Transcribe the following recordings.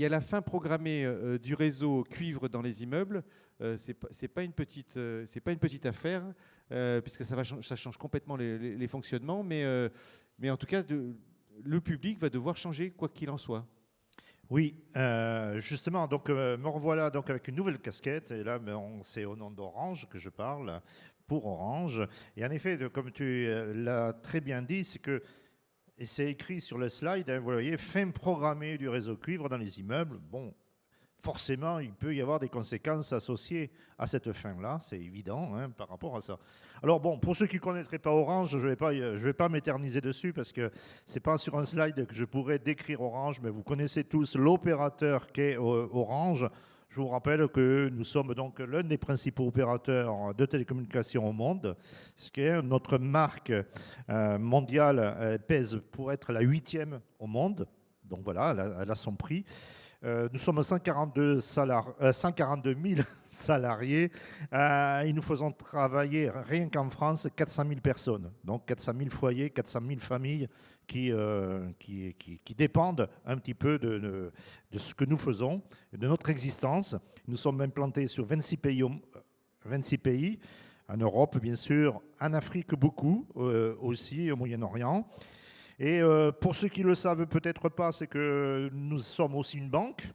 y a la fin programmée du réseau cuivre dans les immeubles. C'est pas une petite affaire, puisque ça change complètement les fonctionnements. Mais en tout cas, le public va devoir changer, quoi qu'il en soit. Oui, justement, donc me revoilà donc avec une nouvelle casquette, et là c'est au nom d'Orange que je parle, pour Orange. Et en effet, comme tu l'as très bien dit, c'est que, et c'est écrit sur le slide, hein, vous voyez, fin programmée du réseau cuivre dans les immeubles. Bon, forcément, il peut y avoir des conséquences associées à cette fin-là, c'est évident, hein, par rapport à ça. Alors bon, pour ceux qui ne connaîtraient pas Orange, je vais pas m'éterniser dessus parce que c'est pas sur un slide que je pourrais décrire Orange, mais vous connaissez tous l'opérateur qu'est Orange. Je vous rappelle que nous sommes donc l'un des principaux opérateurs de télécommunications au monde, ce qui est notre marque mondiale pèse pour être la 8e au monde. Donc voilà, elle a son prix. Nous sommes 142 000 salariés et nous faisons travailler rien qu'en France 400 000 personnes. Donc 400 000 foyers, 400 000 familles qui dépendent un petit peu de ce que nous faisons, de notre existence. Nous sommes implantés sur 26 pays, en Europe bien sûr, en Afrique beaucoup, aussi au Moyen-Orient. Et pour ceux qui ne le savent peut-être pas, c'est que nous sommes aussi une banque.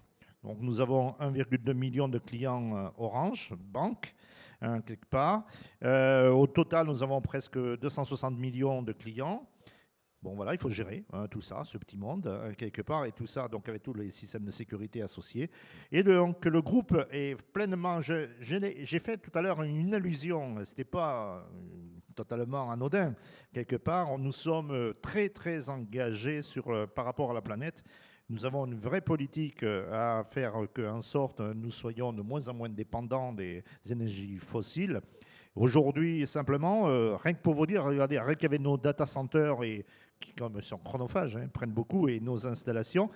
Donc nous avons 1,2 million de clients Orange, banque, hein, quelque part. Au total, nous avons presque 260 millions de clients. Bon voilà, il faut gérer hein, tout ça, ce petit monde, hein, quelque part, et tout ça, donc avec tous les systèmes de sécurité associés. Et donc le groupe est pleinement... J'ai fait tout à l'heure une allusion, ce n'était pas totalement anodin. Quelque part, nous sommes très très engagés par rapport à la planète. Nous avons une vraie politique à faire qu'en sorte nous soyons de moins en moins dépendants des énergies fossiles. Aujourd'hui, simplement, rien que pour vous dire, regardez, rien qu'avec nos data centers qui comme sont chronophages, hein, prennent beaucoup, et nos installations,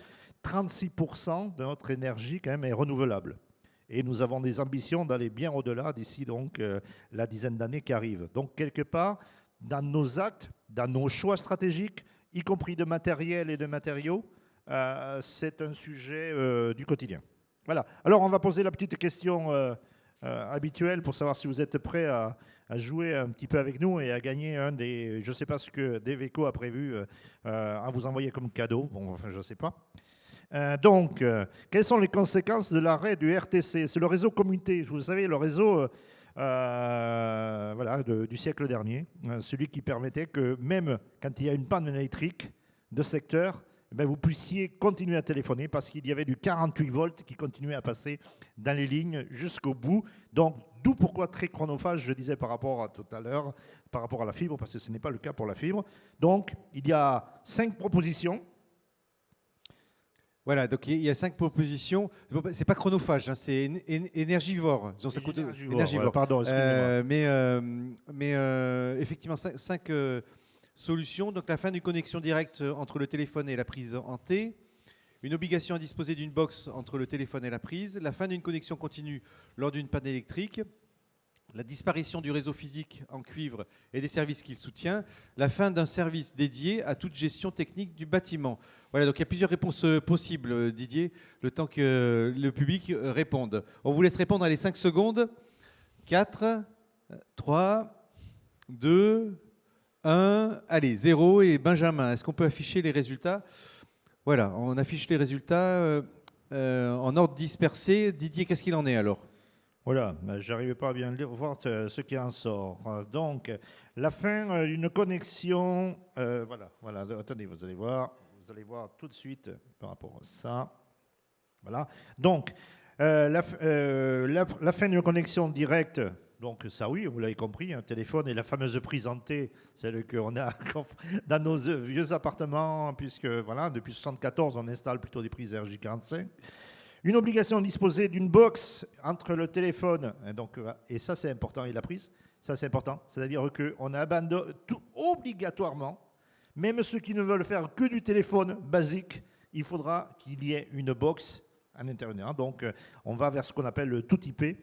36% de notre énergie quand même est renouvelable. Et nous avons des ambitions d'aller bien au-delà d'ici donc la dizaine d'années qui arrivent. Donc quelque part, dans nos actes, dans nos choix stratégiques, y compris de matériel et de matériaux, c'est un sujet du quotidien. Voilà. Alors on va poser la petite question habituelle pour savoir si vous êtes prêts à jouer un petit peu avec nous et à gagner un des... Je ne sais pas ce que Deveco a prévu à vous envoyer comme cadeau. Bon, enfin, je ne sais pas. Donc, quelles sont les conséquences de l'arrêt du RTC? C'est le réseau commuté, vous savez, le réseau voilà, du siècle dernier, celui qui permettait que même quand il y a une panne électrique de secteur, ben vous puissiez continuer à téléphoner parce qu'il y avait du 48 volts qui continuait à passer dans les lignes jusqu'au bout. Donc, d'où pourquoi très chronophage, je disais par rapport à tout à l'heure, par rapport à la fibre, parce que ce n'est pas le cas pour la fibre. Donc, il y a 5 propositions. Voilà, donc il y a 5 propositions. C'est pas chronophage, hein, c'est énergivore. Donc ça coûte énergivore. Ouais, pardon, excusez-moi. Mais effectivement, 5 solutions. Donc la fin d'une connexion directe entre le téléphone et la prise en T, une obligation à disposer d'une box entre le téléphone et la prise, la fin d'une connexion continue lors d'une panne électrique, la disparition du réseau physique en cuivre et des services qu'il soutient, la fin d'un service dédié à toute gestion technique du bâtiment. Voilà, donc il y a plusieurs réponses possibles, Didier, le temps que le public réponde. On vous laisse répondre à les 5 secondes. 4, 3, 2, 1, allez, 0 et Benjamin. Est-ce qu'on peut afficher les résultats? Voilà, on affiche les résultats en ordre dispersé. Didier, qu'est-ce qu'il en est alors? Voilà, je n'arrivais pas à bien voir ce qui en sort. Donc, la fin d'une connexion, voilà, attendez, vous allez voir tout de suite par rapport à ça. Voilà, donc, la fin d'une connexion directe, donc ça oui, vous l'avez compris, un téléphone et la fameuse prise en T, celle qu'on a dans nos vieux appartements, puisque voilà, depuis 1974, on installe plutôt des prises RJ45. Une obligation de disposer d'une box entre le téléphone, et ça c'est important, et la prise, ça c'est important, c'est-à-dire qu'on abandonne tout obligatoirement, même ceux qui ne veulent faire que du téléphone basique, il faudra qu'il y ait une box à l'intérieur. Donc on va vers ce qu'on appelle le tout IP.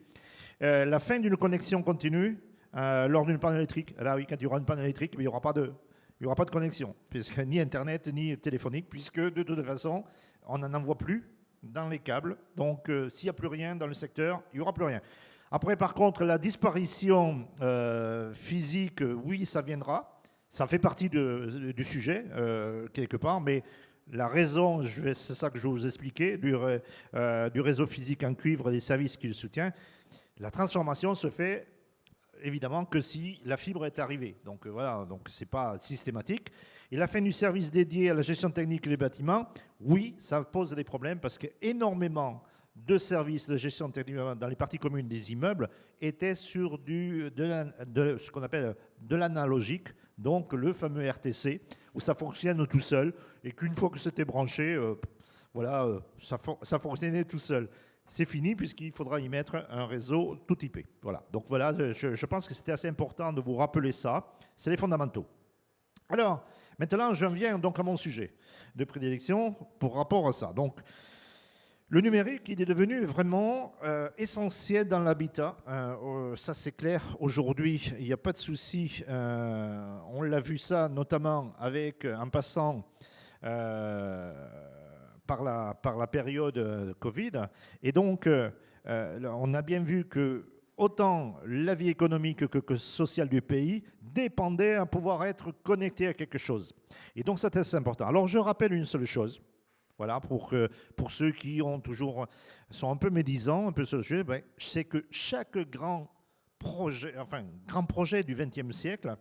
La fin d'une connexion continue lors d'une panne électrique. Là oui, quand il y aura une panne électrique, il n'y aura pas de connexion, puisque ni Internet ni téléphonique, puisque de toute façon, on n'en envoie plus. dans les câbles. Donc, s'il n'y a plus rien dans le secteur, il n'y aura plus rien. Après, par contre, la disparition physique, oui, ça viendra. Ça fait partie du sujet, quelque part, mais la raison, c'est ça que je vais vous expliquer, du réseau physique en cuivre et des services qui le soutiennent, la transformation se fait évidemment que si la fibre est arrivée. Donc voilà, donc c'est pas systématique. Et la fin du service dédié à la gestion technique des bâtiments, oui, ça pose des problèmes parce qu'énormément de services de gestion technique dans les parties communes des immeubles étaient sur ce qu'on appelle de l'analogique, donc le fameux RTC, où ça fonctionne tout seul et qu'une fois que c'était branché, ça fonctionnait tout seul. C'est fini puisqu'il faudra y mettre un réseau tout IP. Voilà. Donc voilà, je pense que c'était assez important de vous rappeler ça. C'est les fondamentaux. Alors, maintenant, j'en viens donc à mon sujet de prédilection pour rapport à ça. Donc, le numérique, il est devenu vraiment essentiel dans l'habitat. Ça, c'est clair. Aujourd'hui, il n'y a pas de souci. On l'a vu ça notamment en passant par la période Covid. Et donc, on a bien vu que autant la vie économique que sociale du pays dépendait à pouvoir être connecté à quelque chose. Et donc, ça, c'est important. Alors, je rappelle une seule chose. Voilà, pour ceux qui sont un peu médisants, un peu sur le sujet, c'est que chaque grand projet du XXe siècle,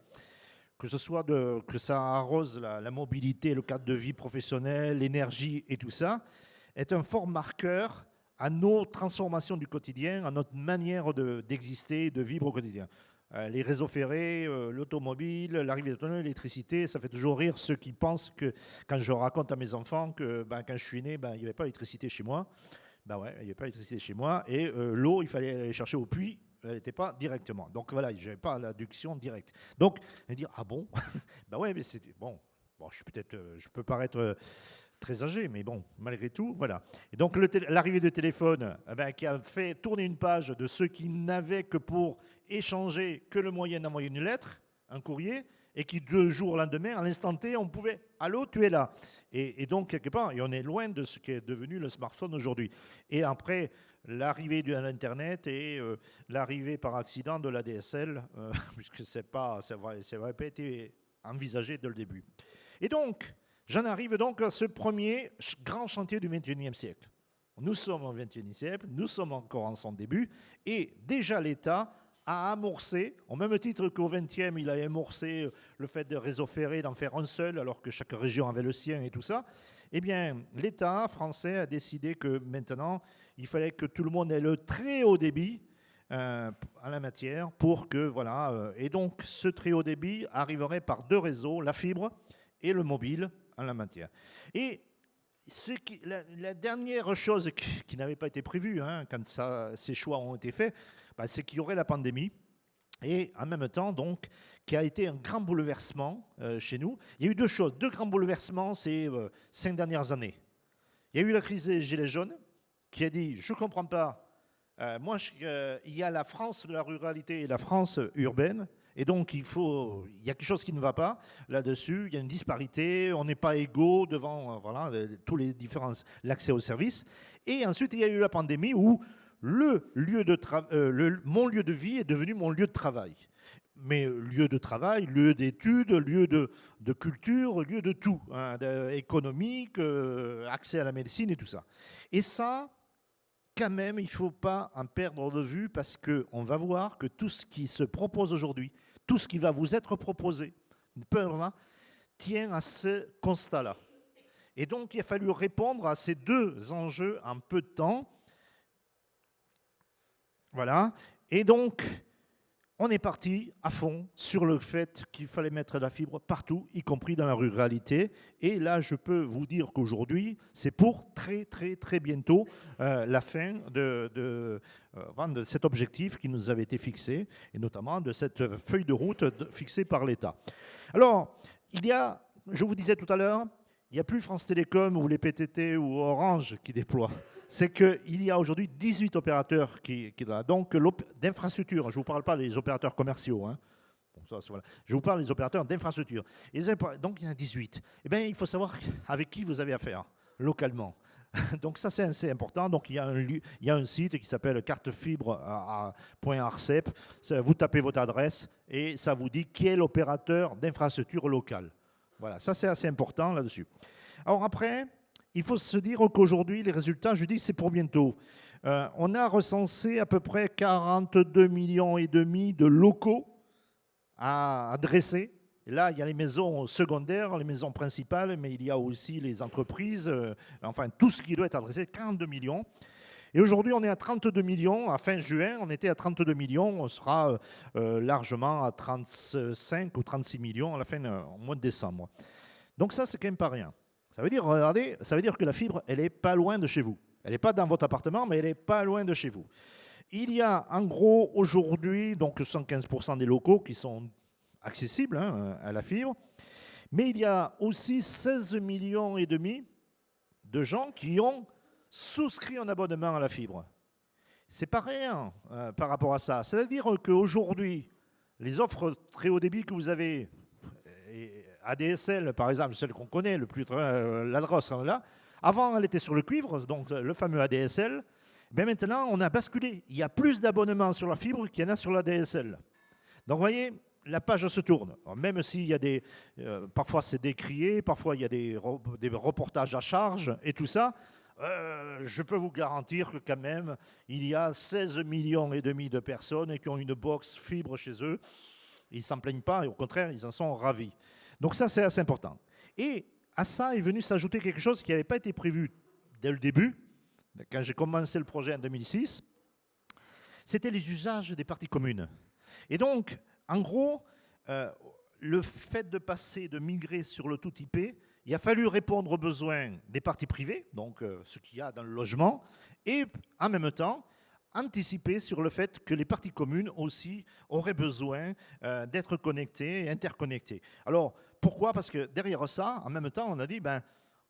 que ce soit que ça arrose la mobilité, le cadre de vie professionnel, l'énergie et tout ça, est un fort marqueur à nos transformations du quotidien, à notre manière d'exister, de vivre au quotidien. Les réseaux ferrés, l'automobile, l'arrivée de l'électricité, ça fait toujours rire ceux qui pensent que, quand je raconte à mes enfants que quand je suis né, il n'y avait pas d'électricité chez moi. Ben ouais, il n'y avait pas d'électricité chez moi. Et l'eau, il fallait aller chercher au puits, elle n'était pas directement. Donc voilà, je n'avais pas l'adduction directe. Donc, dire, ah bon? Ben ouais, mais c'était bon. Bon, je peux paraître très âgé, mais bon, malgré tout, voilà. Et donc l'arrivée de téléphone, qui a fait tourner une page de ceux qui n'avaient que pour échanger que le moyen d'envoyer une lettre, un courrier, et qui 2 jours au lendemain, à l'instant T, on pouvait « Allô, tu es là ?» et donc, quelque part, et on est loin de ce qui est devenu le smartphone aujourd'hui. Et après, l'arrivée de l'Internet et l'arrivée par accident de la DSL, puisque ça n'avait pas été envisagé dès le début. Et donc, j'en arrive donc à ce premier grand chantier du XXIe siècle. Nous sommes au XXIe siècle, nous sommes encore en son début, et déjà l'État a amorcé, au même titre qu'au XXe, il a amorcé le fait de réseau ferré, d'en faire un seul, alors que chaque région avait le sien et tout ça. Eh bien, l'État français a décidé que maintenant, il fallait que tout le monde ait le très haut débit en la matière pour que, voilà. Et donc, ce très haut débit arriverait par 2 réseaux, la fibre et le mobile en la matière. Et la dernière chose qui n'avait pas été prévue quand ces choix ont été faits, c'est qu'il y aurait la pandémie et en même temps, donc, qui a été un grand bouleversement chez nous. Il y a eu 2 choses, 2 grands bouleversements ces 5 dernières années. Il y a eu la crise des Gilets jaunes qui a dit « je ne comprends pas, il y a la France de la ruralité et la France urbaine ». Et donc, il y a quelque chose qui ne va pas là-dessus. Il y a une disparité. On n'est pas égaux devant tous les différences, l'accès aux services. Et ensuite, il y a eu la pandémie où mon lieu de vie est devenu mon lieu de travail. Mais lieu de travail, lieu d'études, lieu de culture, lieu de tout, économique, accès à la médecine et tout ça. Et ça, quand même, il ne faut pas en perdre de vue parce qu'on va voir que tout ce qui se propose aujourd'hui, tout ce qui va vous être proposé, tient à ce constat-là. Et donc, il a fallu répondre à ces 2 enjeux en peu de temps. Voilà. Et donc, on est parti à fond sur le fait qu'il fallait mettre la fibre partout, y compris dans la ruralité. Et là, je peux vous dire qu'aujourd'hui, c'est pour très, très, très bientôt la fin de cet objectif qui nous avait été fixé, et notamment de cette feuille de route fixée par l'État. Alors, je vous disais tout à l'heure, il n'y a plus France Télécom ou les PTT ou Orange qui déploient. C'est qu'il y a aujourd'hui 18 opérateurs donc d'infrastructures. Je ne vous parle pas des opérateurs commerciaux. Je vous parle des opérateurs d'infrastructures. Donc il y en a 18. Eh bien, il faut savoir avec qui vous avez affaire localement. Donc ça, c'est assez important. Donc il y a un site qui s'appelle cartefibre.arcep. Vous tapez votre adresse et ça vous dit qui est l'opérateur d'infrastructure locale. Voilà, ça c'est assez important là-dessus. Alors après, il faut se dire qu'aujourd'hui, les résultats, je dis, c'est pour bientôt. On a recensé à peu près 42 millions et demi de locaux à adresser. Et là, il y a les maisons secondaires, les maisons principales, mais il y a aussi les entreprises, enfin tout ce qui doit être adressé, 42 millions. Et aujourd'hui, on est à 32 millions. À fin juin, on était à 32 millions. On sera largement à 35 ou 36 millions à la fin, au mois de décembre. Donc ça, c'est quand même pas rien. Ça veut dire, regardez, ça veut dire que la fibre, elle n'est pas loin de chez vous. Elle n'est pas dans votre appartement, mais elle n'est pas loin de chez vous. Il y a en gros aujourd'hui donc 75% des locaux qui sont accessibles à la fibre, mais il y a aussi 16 millions et demi de gens qui ont souscrit un abonnement à la fibre. C'est pas rien par rapport à ça. C'est-à-dire qu'aujourd'hui, les offres très haut débit que vous avez, ADSL par exemple, celle qu'on connaît, l'adresse là, avant elle était sur le cuivre, donc le fameux ADSL. Mais maintenant, on a basculé. Il y a plus d'abonnements sur la fibre qu'il y en a sur la DSL. Donc, vous voyez, la page se tourne. Alors, même s'il y a des... parfois, c'est décrié, parfois, il y a des reportages à charge et tout ça. Je peux vous garantir que quand même, il y a 16 millions et demi de personnes qui ont une box fibre chez eux. Ils ne s'en plaignent pas, et au contraire, ils en sont ravis. Donc ça, c'est assez important. Et à ça est venu s'ajouter quelque chose qui n'avait pas été prévu dès le début. Quand j'ai commencé le projet en 2006, c'était les usages des parties communes. Et donc, en gros, le fait de passer, de migrer sur le tout IP, il a fallu répondre aux besoins des parties privées, donc ce qu'il y a dans le logement, et en même temps, anticiper sur le fait que les parties communes aussi auraient besoin d'être connectées et interconnectées. Alors, pourquoi? Parce que derrière ça, en même temps, on a dit,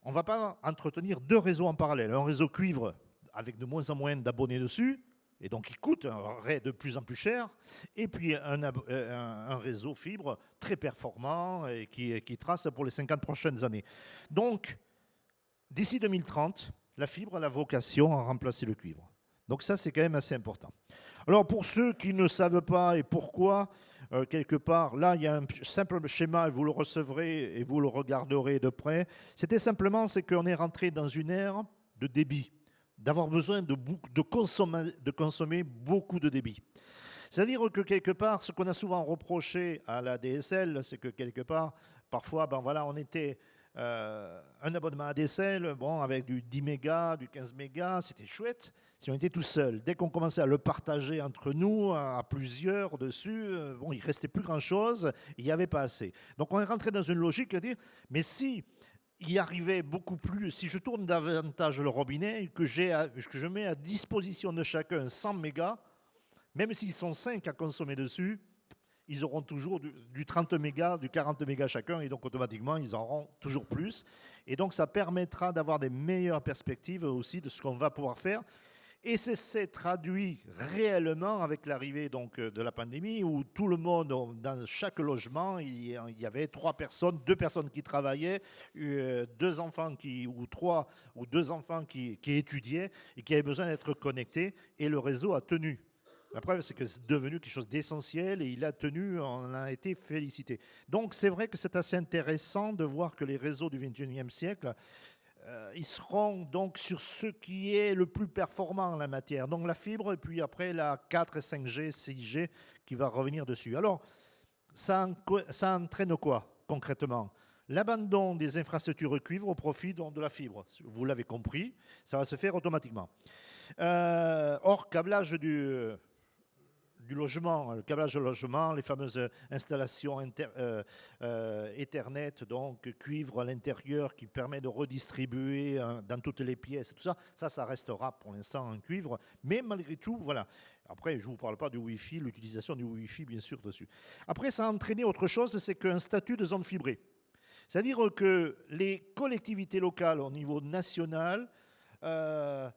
on ne va pas entretenir deux réseaux en parallèle. Un réseau cuivre avec de moins en moins d'abonnés dessus, et donc qui coûte de plus en plus cher, et puis un réseau fibre très performant et qui trace pour les 50 prochaines années. Donc, d'ici 2030, la fibre a la vocation à remplacer le cuivre. Donc ça, c'est quand même assez important. Alors, pour ceux qui ne savent pas et pourquoi, quelque part, là, il y a un simple schéma, vous le recevrez et vous le regarderez de près. C'était simplement, c'est qu'on est rentré dans une ère de débit, d'avoir besoin de consommer beaucoup de débit. C'est-à-dire que quelque part, ce qu'on a souvent reproché à la DSL, c'est que quelque part, parfois, on était un abonnement ADSL, avec du 10 mégas, du 15 mégas, c'était chouette. Si on était tout seul, dès qu'on commençait à le partager entre nous, à plusieurs dessus, il ne restait plus grand-chose, il n'y avait pas assez. Donc on est rentré dans une logique à dire, mais si il y arrivait beaucoup plus, si je tourne davantage le robinet et que je mets à disposition de chacun 100 mégas, même s'ils sont 5 à consommer dessus, ils auront toujours du 30 mégas, du 40 mégas chacun, et donc automatiquement, ils en auront toujours plus. Et donc, ça permettra d'avoir des meilleures perspectives aussi de ce qu'on va pouvoir faire. Et c'est s'est traduit réellement avec l'arrivée de la pandémie, où tout le monde, dans chaque logement, il y avait 2 personnes qui travaillaient, 2 enfants ou 2 enfants qui étudiaient et qui avaient besoin d'être connectés, et le réseau a tenu. La preuve, c'est que c'est devenu quelque chose d'essentiel et il a tenu, on a été félicité. Donc c'est vrai que c'est assez intéressant de voir que les réseaux du XXIe siècle, ils seront donc sur ce qui est le plus performant en la matière. Donc la fibre et puis après la 4 et 5G, 6G qui va revenir dessus. Alors ça entraîne quoi concrètement? L'abandon des infrastructures cuivre au profit de la fibre. Vous l'avez compris, ça va se faire automatiquement. Or, câblage du logement, le câblage de logement, les fameuses installations Ethernet, donc cuivre à l'intérieur qui permet de redistribuer dans toutes les pièces, tout ça, ça restera pour l'instant en cuivre, mais malgré tout, voilà. Après, je ne vous parle pas du Wi-Fi, l'utilisation du Wi-Fi, bien sûr, dessus. Après, ça a entraîné autre chose, c'est qu'un statut de zone fibrée. C'est-à-dire que les collectivités locales au niveau national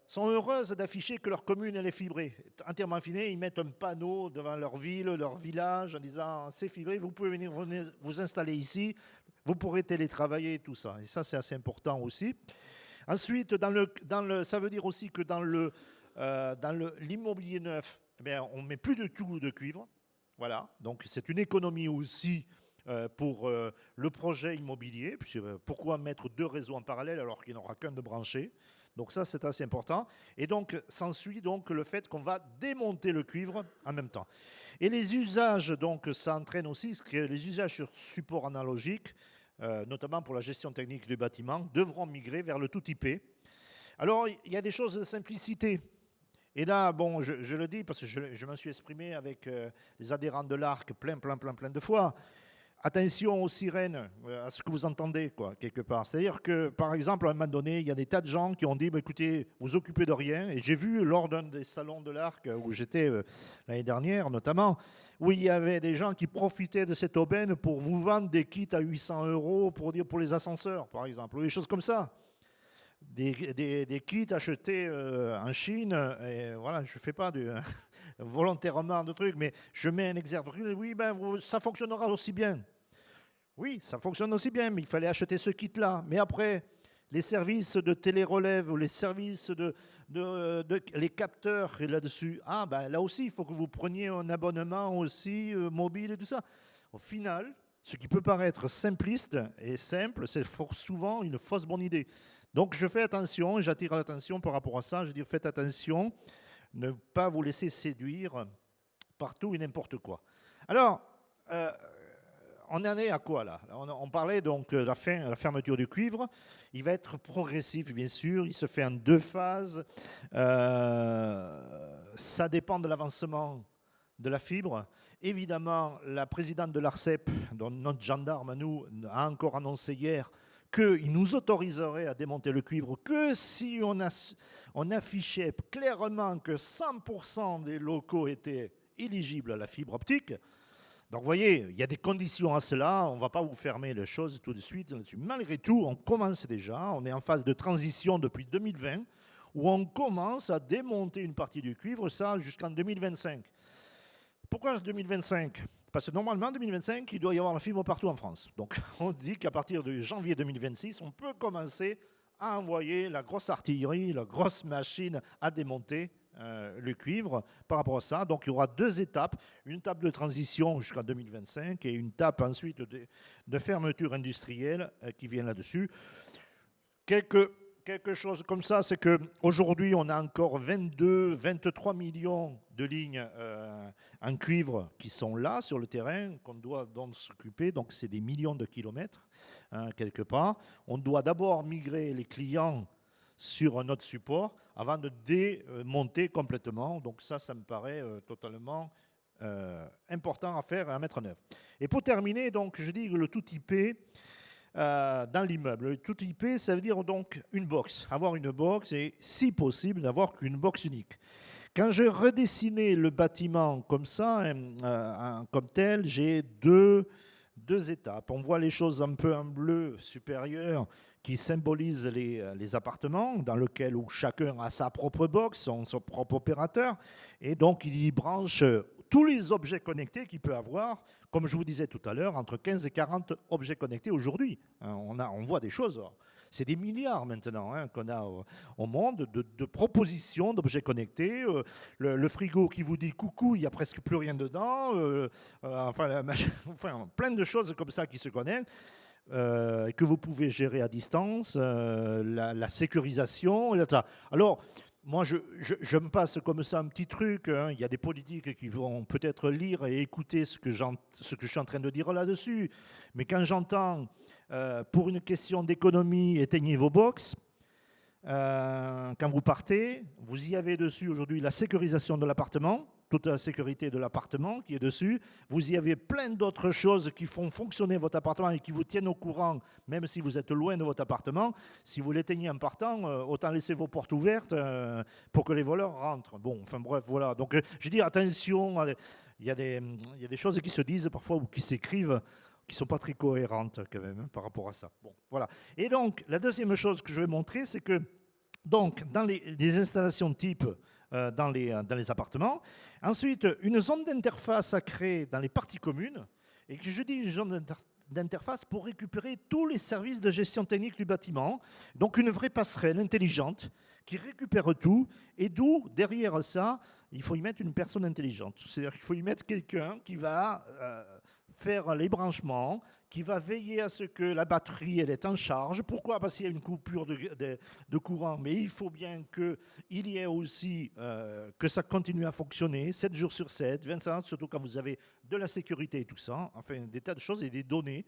sont heureuses d'afficher que leur commune elle est fibrée. Entièrement fibrée, ils mettent un panneau devant leur ville, leur village en disant c'est fibré, vous pouvez venir vous installer ici, vous pourrez télétravailler, tout ça. Et ça, c'est assez important aussi. Ensuite, ça veut dire aussi que dans l'immobilier neuf, eh bien, on ne met plus du tout de cuivre. Voilà, donc c'est une économie aussi pour le projet immobilier. Pourquoi mettre deux réseaux en parallèle alors qu'il n'y en aura qu'un de branché? Donc ça, c'est assez important. Et donc, s'ensuit donc le fait qu'on va démonter le cuivre en même temps. Et les usages, donc, ça entraîne aussi que les usages sur support analogique, notamment pour la gestion technique du bâtiment, devront migrer vers le tout IP. Alors, il y a des choses de simplicité. Et là, bon, je le dis parce que je m'en suis exprimé avec les adhérents de l'ARC plein de fois. Attention aux sirènes, à ce que vous entendez, quoi, quelque part. C'est-à-dire que, par exemple, à un moment donné, il y a des tas de gens qui ont dit bah, écoutez, vous occupez de rien. Et j'ai vu lors d'un des salons de l'ARC, où j'étais l'année dernière notamment, où il y avait des gens qui profitaient de cette aubaine pour vous vendre des kits à 800 € pour les ascenseurs, par exemple, ou des choses comme ça. Des kits achetés en Chine, et voilà, je ne fais pas volontairement de trucs, mais je mets un exergue. Oui, ben, ça fonctionnera aussi bien. Oui, ça fonctionne aussi bien, mais il fallait acheter ce kit-là. Mais après, les services de télérelève ou les services les capteurs là-dessus, ah ben là aussi, il faut que vous preniez un abonnement aussi mobile et tout ça. Au final, ce qui peut paraître simpliste et simple, c'est souvent une fausse bonne idée. Donc je fais attention, j'attire l'attention par rapport à ça. Je veux dire, faites attention, ne pas vous laisser séduire par tout et n'importe quoi. Alors, on en est à quoi là? On parlait donc de la fermeture du cuivre. Il va être progressif, bien sûr. Il se fait en 2 phases. Ça dépend de l'avancement de la fibre. Évidemment, la présidente de l'ARCEP, notre gendarme à nous, a encore annoncé hier qu'il nous autoriserait à démonter le cuivre que si on affichait clairement que 100% des locaux étaient éligibles à la fibre optique. Donc vous voyez, il y a des conditions à cela, on ne va pas vous fermer les choses tout de suite là-dessus. Malgré tout, on commence déjà, on est en phase de transition depuis 2020, où on commence à démonter une partie du cuivre, ça jusqu'en 2025. Pourquoi 2025? Parce que normalement, en 2025, il doit y avoir la fibre partout en France. Donc on dit qu'à partir de janvier 2026, on peut commencer à envoyer la grosse artillerie, la grosse machine à démonter le cuivre par rapport à ça. Donc il y aura 2 étapes, une étape de transition jusqu'en 2025 et une étape ensuite de fermeture industrielle qui vient là-dessus. Quelque chose comme ça, c'est qu'aujourd'hui, on a encore 23 millions de lignes en cuivre qui sont là sur le terrain, qu'on doit donc s'occuper. Donc c'est des millions de kilomètres, quelque part. On doit d'abord migrer les clients sur un autre support avant de démonter complètement. Donc ça me paraît totalement important à faire et à mettre en œuvre. Et pour terminer, donc, je dis que le tout IP dans l'immeuble. Le tout IP, ça veut dire donc une box. Avoir une box et, si possible, n'avoir qu'une box unique. Quand j'ai redessiné le bâtiment comme ça, comme tel, j'ai deux étapes. On voit les choses un peu en bleu supérieur qui symbolisent les appartements dans lesquels où chacun a sa propre box, son propre opérateur, et donc il y branche tous les objets connectés qu'il peut avoir, comme je vous disais tout à l'heure, entre 15 et 40 objets connectés aujourd'hui. On voit des choses, c'est des milliards maintenant qu'on a au monde de propositions d'objets connectés. Le frigo qui vous dit coucou, il n'y a presque plus rien dedans. Enfin, plein de choses comme ça qui se connectent. Que vous pouvez gérer à distance, la sécurisation. Alors, moi, je me passe comme ça un petit truc. Il y a des politiques qui vont peut-être lire et écouter ce que je suis en train de dire là-dessus. Mais quand j'entends, pour une question d'économie, éteignez vos box, quand vous partez, vous y avez dessus aujourd'hui la sécurisation de l'appartement, toute la sécurité de l'appartement qui est dessus. Vous y avez plein d'autres choses qui font fonctionner votre appartement et qui vous tiennent au courant, même si vous êtes loin de votre appartement. Si vous l'éteignez en partant, autant laisser vos portes ouvertes pour que les voleurs rentrent. Bon, enfin bref, voilà. Donc je dis attention, il y a des choses qui se disent parfois ou qui s'écrivent qui ne sont pas très cohérentes quand même par rapport à ça. Bon, voilà. Et donc, la deuxième chose que je vais montrer, c'est que donc, dans les installations type dans les appartements, ensuite, une zone d'interface à créer dans les parties communes, et que je dis une zone d'interface pour récupérer tous les services de gestion technique du bâtiment. Donc une vraie passerelle intelligente qui récupère tout, et d'où, derrière ça, il faut y mettre une personne intelligente. C'est-à-dire qu'il faut y mettre quelqu'un qui va faire les branchements, qui va veiller à ce que la batterie elle est en charge. Pourquoi? Parce qu'il y a une coupure de courant, mais il faut bien qu'il y ait aussi que ça continue à fonctionner 7 jours sur 7, 25 heures, surtout quand vous avez de la sécurité et tout ça, enfin des tas de choses et des données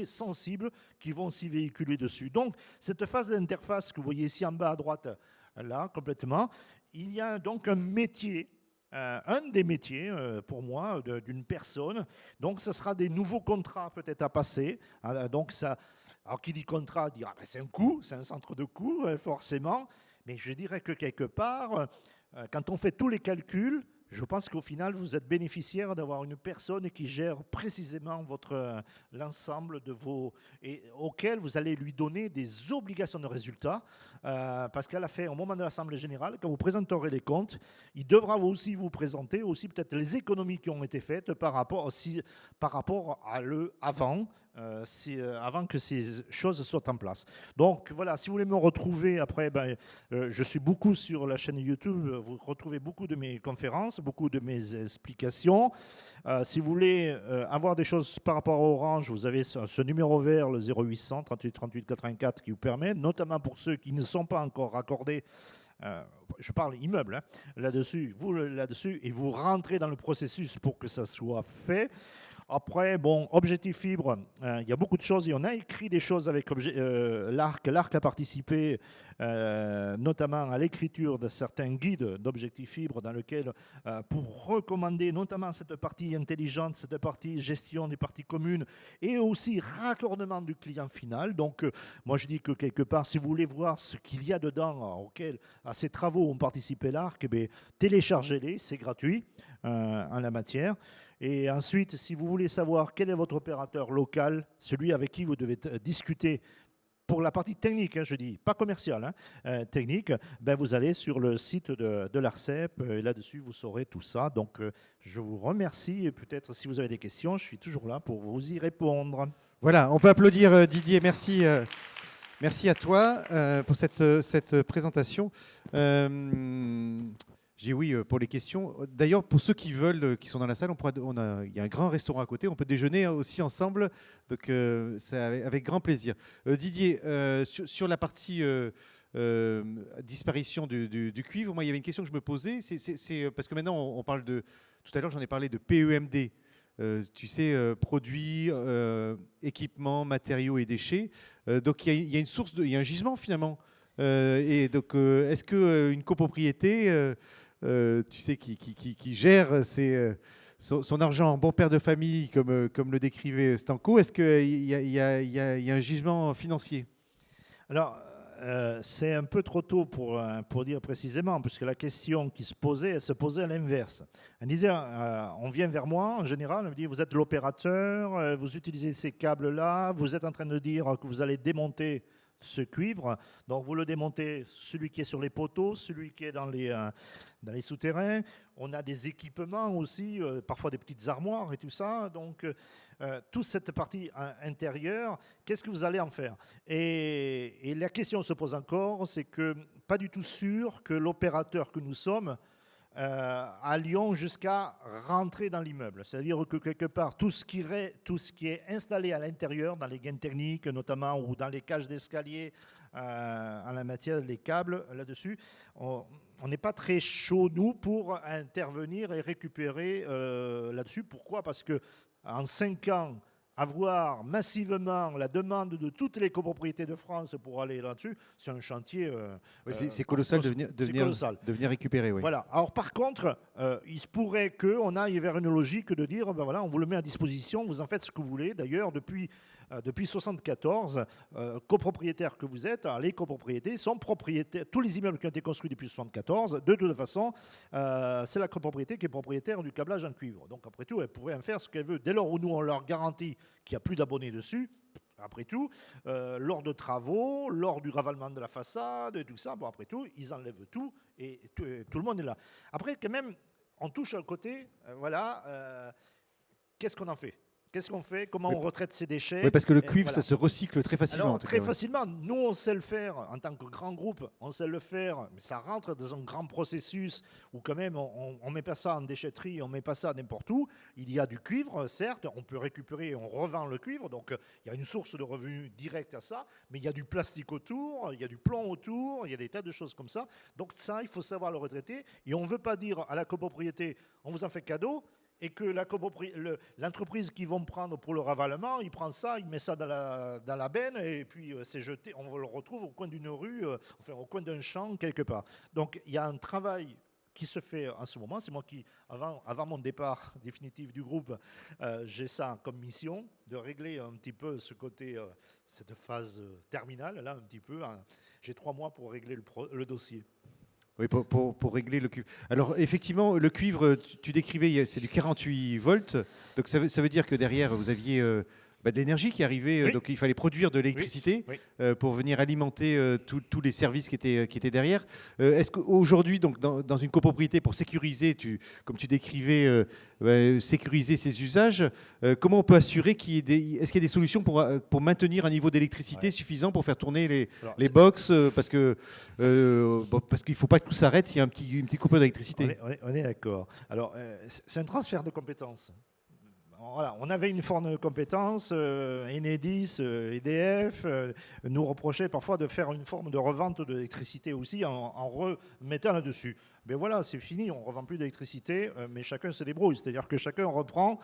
sensibles qui vont s'y véhiculer dessus. Donc, cette phase d'interface que vous voyez ici en bas à droite, là, complètement, il y a donc un métier, un des métiers, pour moi, d'une personne. Donc, ce sera des nouveaux contrats peut-être à passer. Donc, ça, alors, qui dit contrat, dit ben, c'est un coût, c'est un centre de coût, forcément. Mais je dirais que quelque part, quand on fait tous les calculs, je pense qu'au final, vous êtes bénéficiaire d'avoir une personne qui gère précisément l'ensemble de vos... et auquel vous allez lui donner des obligations de résultat, parce qu'à la fin, au moment de l'Assemblée générale, quand vous présenterez les comptes, il devra aussi vous présenter aussi peut-être les économies qui ont été faites par rapport à avant, avant que ces choses soient en place. Donc voilà, si vous voulez me retrouver après, je suis beaucoup sur la chaîne YouTube, vous retrouvez beaucoup de mes conférences, beaucoup de mes explications. Si vous voulez avoir des choses par rapport à Orange, vous avez ce numéro vert, le 0800 38 38 84, qui vous permet, notamment pour ceux qui ne sont pas encore raccordés, je parle immeuble, hein, là-dessus, et vous rentrez dans le processus pour que ça soit fait. Après, bon, Objectif Fibre, il y a beaucoup de choses et on a écrit des choses avec l'ARC. L'ARC a participé notamment à l'écriture de certains guides d'Objectif Fibre dans lesquels, pour recommander notamment cette partie intelligente, cette partie gestion des parties communes et aussi raccordement du client final. Donc, moi je dis que quelque part, si vous voulez voir ce qu'il y a dedans, à ces travaux ont participé l'ARC, téléchargez-les, c'est gratuit en la matière. Et ensuite, si vous voulez savoir quel est votre opérateur local, celui avec qui vous devez discuter pour la partie technique, je dis, pas commerciale, technique, vous allez sur le site de l'ARCEP et là-dessus, vous saurez tout ça. Donc, je vous remercie et peut-être si vous avez des questions, je suis toujours là pour vous y répondre. Voilà, on peut applaudir Didier. Merci. Merci à toi pour cette présentation. J'ai oui pour les questions. D'ailleurs, pour ceux qui veulent, qui sont dans la salle, il y a un grand restaurant à côté. On peut déjeuner aussi ensemble. Donc, c'est avec grand plaisir. Didier, sur la partie disparition du cuivre, moi, il y avait une question que je me posais. C'est parce que maintenant, on parle de... Tout à l'heure, j'en ai parlé de PEMD. Tu sais, produits, équipements, matériaux et déchets. Donc, il y a une source, il y a un gisement finalement. Et donc, est-ce qu'une copropriété... tu sais, qui gère son argent en bon père de famille, comme le décrivait Stanco, est-ce qu'il y a un gisement financier? Alors, c'est un peu trop tôt pour dire précisément, puisque la question qui se posait, elle se posait à l'inverse. Elle disait, on vient vers moi, en général, on me dit, vous êtes l'opérateur, vous utilisez ces câbles-là, vous êtes en train de dire que vous allez démonter ce cuivre. Donc, vous le démontez, celui qui est sur les poteaux, celui qui est dans les souterrains. On a des équipements aussi, parfois des petites armoires et tout ça. Donc, toute cette partie intérieure, qu'est-ce que vous allez en faire? Et la question se pose encore, c'est que pas du tout sûr que l'opérateur que nous sommes allions jusqu'à rentrer dans l'immeuble. C'est-à-dire que quelque part, tout ce qui est installé à l'intérieur, dans les gaines techniques notamment, ou dans les cages d'escalier, en la matière, les câbles là-dessus, on n'est pas très chaud, nous, pour intervenir et récupérer là-dessus. Pourquoi? Parce que en 5 ans, avoir massivement la demande de toutes les copropriétés de France pour aller là-dessus, c'est un chantier... Oui, c'est colossal de venir récupérer. Oui. Voilà. Alors par contre, il se pourrait qu'on aille vers une logique de dire, voilà, on vous le met à disposition, vous en faites ce que vous voulez. D'ailleurs, depuis 1974, copropriétaires que vous êtes, les copropriétés sont propriétaires. Tous les immeubles qui ont été construits depuis 1974, de toute façon, c'est la copropriété qui est propriétaire du câblage en cuivre. Donc après tout, elle pourrait en faire ce qu'elle veut. Dès lors où nous, on leur garantit qu'il n'y a plus d'abonnés dessus, après tout, lors de travaux, lors du ravalement de la façade, et tout ça, bon, après tout, ils enlèvent tout et tout le monde est là. Après, quand même, on touche un côté, qu'est-ce qu'on en fait? Qu'est-ce qu'on fait? Comment on retraite ces déchets? Oui, parce que le cuivre, voilà. ça se recycle très facilement. Alors, En tout très cas, facilement, nous, on sait le faire en tant que grand groupe, on sait le faire, mais ça rentre dans un grand processus où quand même, on ne met pas ça en déchetterie, on ne met pas ça n'importe où. Il y a du cuivre, certes, on peut récupérer et on revend le cuivre, donc il y a une source de revenus directe à ça, mais il y a du plastique autour, il y a du plomb autour, il y a des tas de choses comme ça. Donc ça, il faut savoir le retraiter, et on ne veut pas dire à la copropriété, on vous en fait cadeau, et que l'entreprise qui vont prendre pour le ravalement, il prend ça, il met ça dans la benne, et puis c'est jeté, on le retrouve au coin d'une rue, enfin au coin d'un champ, quelque part. Donc il y a un travail qui se fait en ce moment. C'est moi qui, avant mon départ définitif du groupe, j'ai ça comme mission, de régler un petit peu ce côté, cette phase terminale, là un petit peu. Hein. J'ai 3 mois pour régler le dossier. oui, pour régler le cuivre. Alors, effectivement, le cuivre, tu décrivais, c'est du 48 volts. Donc, ça veut dire que derrière, vous aviez de l'énergie qui arrivait. Oui. Donc, il fallait produire de l'électricité Oui. pour venir alimenter tous les services qui étaient derrière. Est-ce qu'aujourd'hui, donc, dans une copropriété, pour sécuriser, comme tu décrivais, sécuriser ses usages, comment on peut assurer est-ce qu'il y a des solutions pour maintenir un niveau d'électricité suffisant pour faire tourner les box parce qu'il ne faut pas que tout s'arrête s'il y a une petite coupure d'électricité. On est d'accord. Alors, c'est un transfert de compétences. Voilà, on avait une forme de compétence, Enedis, EDF nous reprochait parfois de faire une forme de revente de l'électricité aussi en remettant là-dessus. Mais voilà, c'est fini, on ne revend plus d'électricité, mais chacun se débrouille. C'est-à-dire que chacun reprend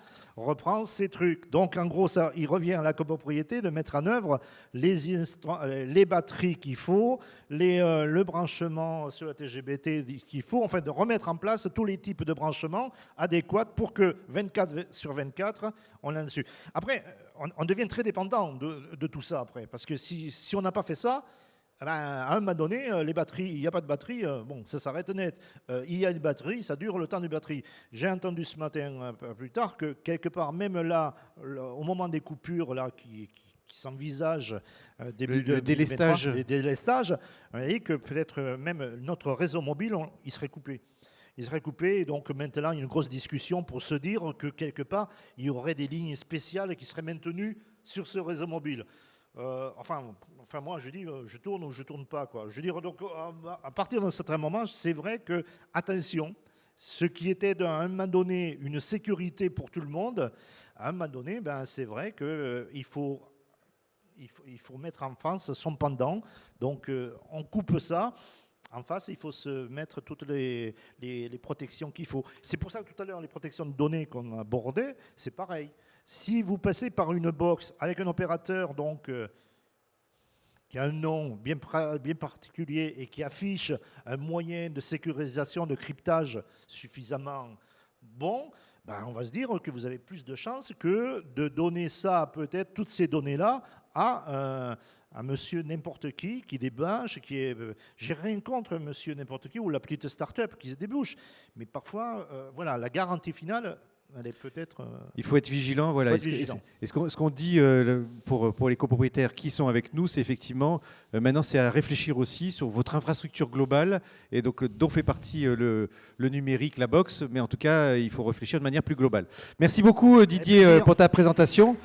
ses trucs. Donc en gros, ça, il revient à la copropriété de mettre en œuvre les batteries qu'il faut, le branchement sur la TGBT qu'il faut, enfin de remettre en place tous les types de branchements adéquats pour que 24/24, on l'a dessus. Après, on devient très dépendant de tout ça après, parce que si on n'a pas fait ça, à un moment donné, les batteries, il n'y a pas de batterie, bon, ça s'arrête net. Il y a une batterie, ça dure le temps de batterie. J'ai entendu ce matin, un peu plus tard, que quelque part, même là, au moment des coupures là, qui s'envisagent, Le délestage. des délestages, et que peut-être même notre réseau mobile, il serait coupé. Il serait coupé, et donc maintenant, il y a une grosse discussion pour se dire que quelque part, il y aurait des lignes spéciales qui seraient maintenues sur ce réseau mobile. Enfin, moi, je dis, je tourne ou je tourne pas, quoi. Je veux dire, donc, à partir d'un certain moment, c'est vrai que, attention, ce qui était à un moment donné une sécurité pour tout le monde, à un moment donné, ben, c'est vrai qu'il faut mettre en face son pendant. Donc, on coupe ça. En face, il faut se mettre toutes les protections qu'il faut. C'est pour ça que tout à l'heure, les protections de données qu'on abordait, c'est pareil. Si vous passez par une box avec un opérateur donc, qui a un nom bien particulier et qui affiche un moyen de sécurisation, de cryptage suffisamment bon, ben on va se dire que vous avez plus de chances que de donner ça, peut-être toutes ces données-là, à monsieur n'importe qui débouche, j'ai rien contre monsieur n'importe qui ou la petite start-up qui se débouche. Mais parfois, voilà, la garantie finale, elle est peut-être... Il faut être vigilant. Voilà. Et ce qu'on dit pour les copropriétaires qui sont avec nous, c'est effectivement, maintenant, c'est à réfléchir aussi sur votre infrastructure globale, et donc dont fait partie le numérique, la box, mais en tout cas, il faut réfléchir de manière plus globale. Merci beaucoup, Didier, pour ta présentation.